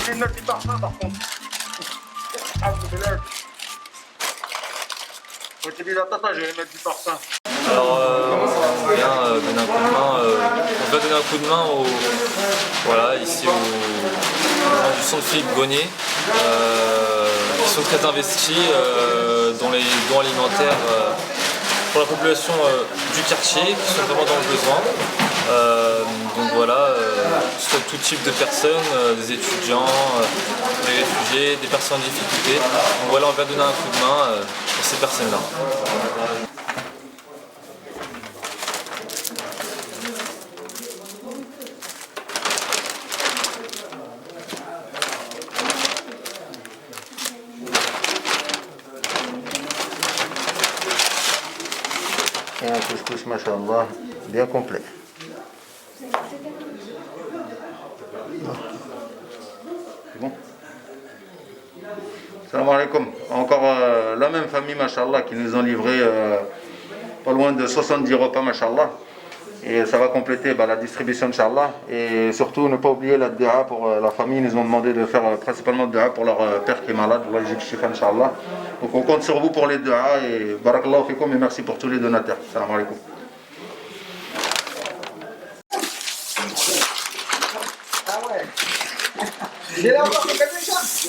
voulez mettre du parfum par contre. Ah, vous voulez l'être. Moi, j'ai dit, attends, je vais mettre du parfum. Alors, on vient donner un coup de main, on va donner un coup de main voilà, ici aux gens du centre Philippe Grenier, qui sont très investis dans les dons alimentaires pour la population du quartier, qui sont vraiment dans le besoin. Donc voilà, sur tout type de personnes, des étudiants, des réfugiés, des personnes en difficulté. Donc voilà, on vient donner un coup de main pour ces personnes-là. Et un couscous, machallah, bien complet. C'est bon. Salam alaikum. Encore la même famille, machallah, qui nous ont livré pas loin de 70 repas, machallah. Et ça va compléter la distribution, inchallah. Et surtout, ne pas oublier la dua pour la famille. Ils nous ont demandé de faire principalement dua pour leur père qui est malade. Inchallah. Donc on compte sur vous pour les dua. Et barakallahu fikoum et merci pour tous les donateurs. Salam alaikum. Ah ouais. Il est là encore quelque chose.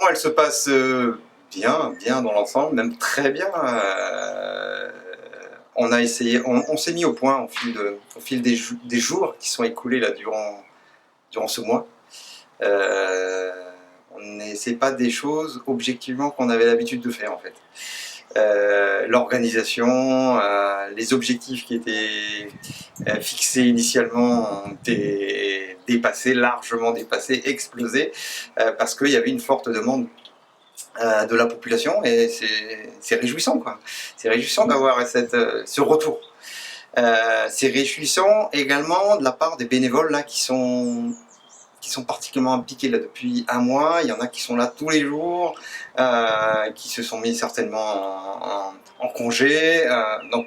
Elle se passe bien dans l'ensemble, même très bien. On a essayé, on s'est mis au point au fil des jours qui sont écoulés là durant ce mois. C'est pas des choses objectivement qu'on avait l'habitude de faire en fait. L'organisation, les objectifs qui étaient fixés initialement ont été dépassés, largement dépassés, explosés, parce qu'il y avait une forte demande de la population et c'est réjouissant quoi. C'est réjouissant d'avoir ce retour. C'est réjouissant également de la part des bénévoles là qui sont particulièrement impliqués là depuis un mois. Il y en a qui sont là tous les jours, qui se sont mis certainement en congé. Donc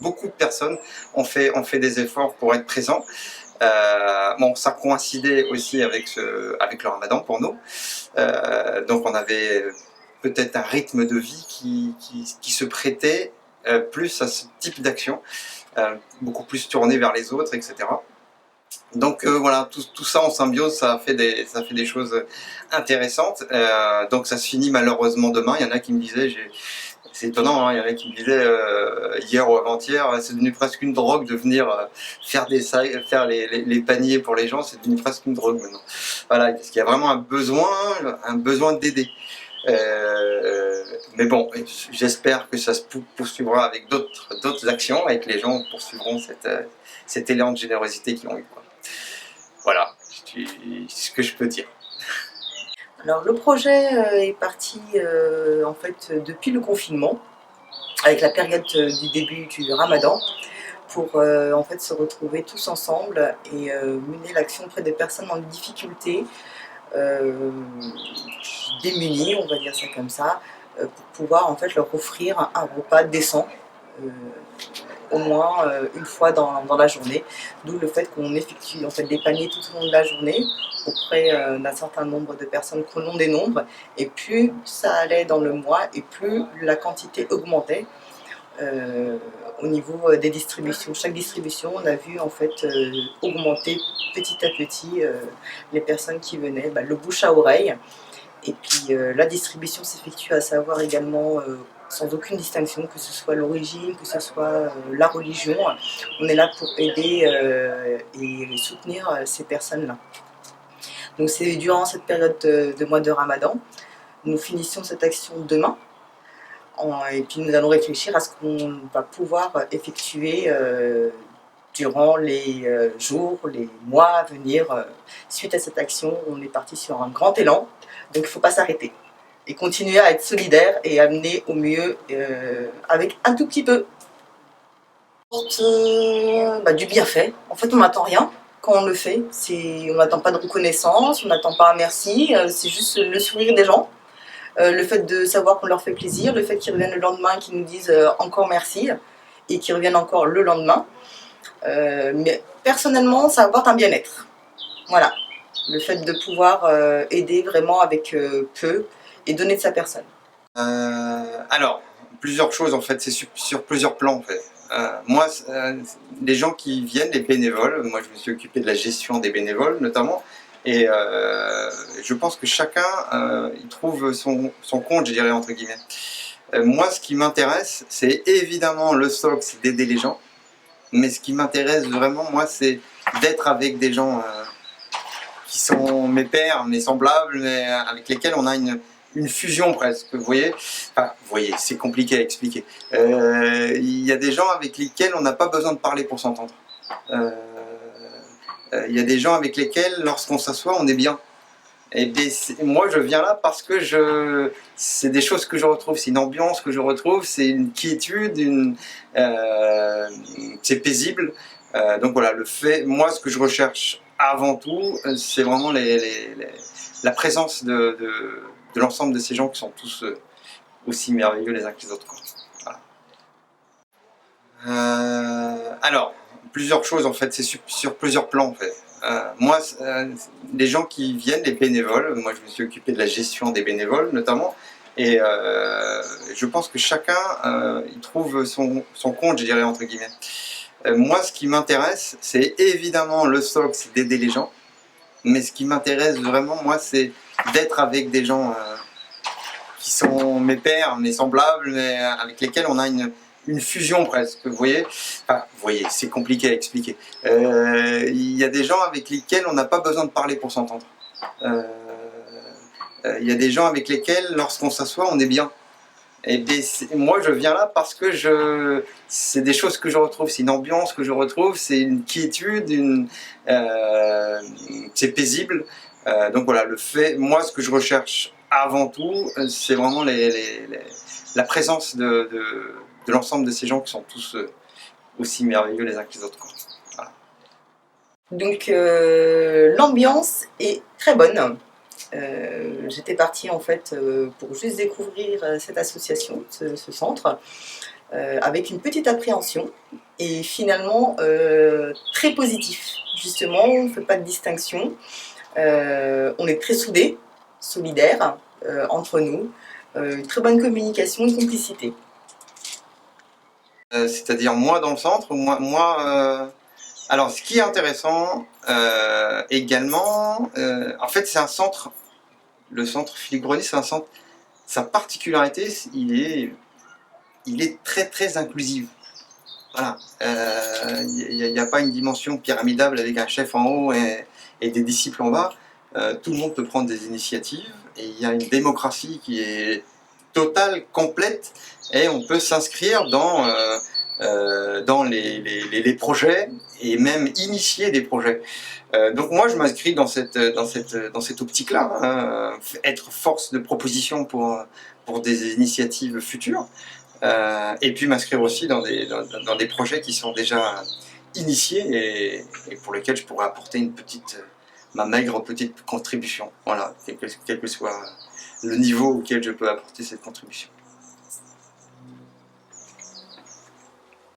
beaucoup de personnes ont fait des efforts pour être présents. Bon, ça coïncidait aussi avec le Ramadan pour nous. Donc on avait peut-être un rythme de vie qui se prêtait plus à ce type d'action, beaucoup plus tourné vers les autres, etc. Donc voilà, tout ça en symbiose, ça fait des choses intéressantes. Donc ça se finit malheureusement demain. Il y en a qui me disaient, c'est étonnant, hein, il y en a qui me disaient hier ou avant-hier, c'est devenu presque une drogue de venir faire les paniers pour les gens, c'est devenu presque une drogue maintenant. Voilà, parce qu'il y a vraiment un besoin d'aider. Mais bon, j'espère que ça se poursuivra avec d'autres actions et que les gens poursuivront cet élan de générosité qu'ils ont eu, quoi. Voilà, c'est ce que je peux dire. Alors le projet est parti en fait depuis le confinement, avec la période du début du Ramadan, pour en fait se retrouver tous ensemble et mener l'action auprès des personnes en difficulté, démunies, on va dire ça comme ça, pour pouvoir en fait leur offrir un repas décent. Au moins une fois dans la journée, d'où le fait qu'on effectue en fait des paniers tout au long de la journée auprès d'un certain nombre de personnes que l'on dénombre, et plus ça allait dans le mois et plus la quantité augmentait au niveau des distributions. Chaque distribution, on a vu en fait augmenter petit à petit les personnes qui venaient, le bouche à oreille, et puis la distribution s'effectue à savoir également sans aucune distinction, que ce soit l'origine, que ce soit la religion. On est là pour aider et soutenir ces personnes-là. Donc c'est durant cette période de mois de Ramadan. Nous finissons cette action demain. Et puis nous allons réfléchir à ce qu'on va pouvoir effectuer durant les jours, les mois à venir. Suite à cette action, on est parti sur un grand élan. Donc il ne faut pas s'arrêter. Et continuer à être solidaire et amener au mieux avec un tout petit peu. Du bienfait. En fait, on n'attend rien quand on le fait. On n'attend pas de reconnaissance, on n'attend pas un merci. C'est juste le sourire des gens. Le fait de savoir qu'on leur fait plaisir, le fait qu'ils reviennent le lendemain et qu'ils nous disent encore merci. et qui reviennent encore le lendemain. Mais personnellement, ça apporte un bien-être. Voilà, le fait de pouvoir aider vraiment avec peu et donner de sa personne. Alors, plusieurs choses en fait, c'est sur plusieurs plans en fait. Moi, les gens qui viennent, les bénévoles, moi je me suis occupé de la gestion des bénévoles notamment, et je pense que chacun il trouve son compte, je dirais entre guillemets. Moi, ce qui m'intéresse, c'est évidemment le socle, c'est d'aider les gens, mais ce qui m'intéresse vraiment, moi, c'est d'être avec des gens qui sont mes pairs, mes semblables, mais avec lesquels on a une fusion presque, vous voyez. Enfin, vous voyez, c'est compliqué à expliquer. Il y a des gens avec lesquels on n'a pas besoin de parler pour s'entendre. Il y a des gens avec lesquels, lorsqu'on s'assoit, on est bien. Et bien, moi, je viens là parce que c'est des choses que je retrouve, c'est une ambiance que je retrouve, c'est une quiétude, c'est paisible. Donc voilà, moi, ce que je recherche avant tout, c'est vraiment la présence de l'ensemble de ces gens qui sont tous aussi merveilleux les uns que les autres, quoi. Voilà. Alors, plusieurs choses en fait, c'est sur plusieurs plans en fait. Moi, les gens qui viennent, les bénévoles, moi je me suis occupé de la gestion des bénévoles notamment, et je pense que chacun il trouve son compte, je dirais entre guillemets. Moi, ce qui m'intéresse, c'est évidemment le socle, c'est d'aider les gens, mais ce qui m'intéresse vraiment, moi, c'est d'être avec des gens qui sont mes pairs, mes semblables, mais avec lesquels on a une fusion presque, vous voyez. Enfin, vous voyez, c'est compliqué à expliquer. Il y a des gens avec lesquels on n'a pas besoin de parler pour s'entendre. Il y a des gens avec lesquels, lorsqu'on s'assoit, on est bien. Et bien, moi, je viens là parce que c'est des choses que je retrouve, c'est une ambiance que je retrouve, c'est une quiétude, c'est paisible. Donc voilà, moi, ce que je recherche avant tout, c'est vraiment la présence de l'ensemble de ces gens qui sont tous aussi merveilleux les uns que les autres, quoi. Voilà. Donc l'ambiance est très bonne. J'étais partie en fait pour juste découvrir cette association, ce centre, avec une petite appréhension et finalement très positif. Justement, on ne fait pas de distinction, on est très soudés, solidaires entre nous, une très bonne communication, une complicité. C'est-à-dire moi dans le centre, alors ce qui est intéressant également, en fait c'est un centre. Le centre Philippe Grenier, c'est un centre. Sa particularité, il est très très inclusif. Voilà. Il n'y a pas une dimension pyramidale avec un chef en haut et des disciples en bas. Tout le monde peut prendre des initiatives et il y a une démocratie qui est totale, complète, et on peut s'inscrire dans les projets et même initier des projets. Donc moi je m'inscris dans cette optique-là, hein, être force de proposition pour des initiatives futures, et puis m'inscrire aussi dans des projets qui sont déjà initiés et pour lesquels je pourrais apporter ma maigre petite contribution, voilà, quel que soit le niveau auquel je peux apporter cette contribution.